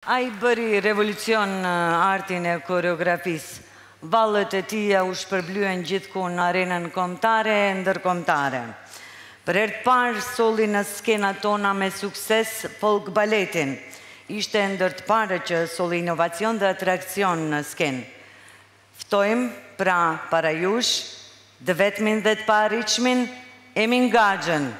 A i bëri revolucion në artin e koreografisë. Valët e tia u shpërblyen gjithku në arenën kombëtare e ndërkombëtare. Për herë të parë solli në skenat tona me sukses folk baletin. Ishte ndër të parë që solli inovacion dhe atrakcion në skenë. Ftojmë pra para jush, dhe vetmin dhe të parritshmin, Emin Gaxhën.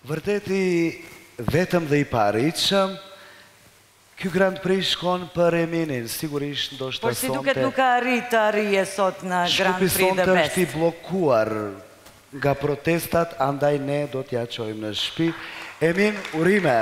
Vërteti vetëm dhe i parritshëm, ky Grand Prix shkon për Eminin, sigurisht ndoshta sonte. Por si duket nuk ka arrit të arrije sot në Grand Prix dhe sonte Best. është i bllokuar nga protestat, andaj ne do t'ja çojmë në shtëpi. Emin, urime.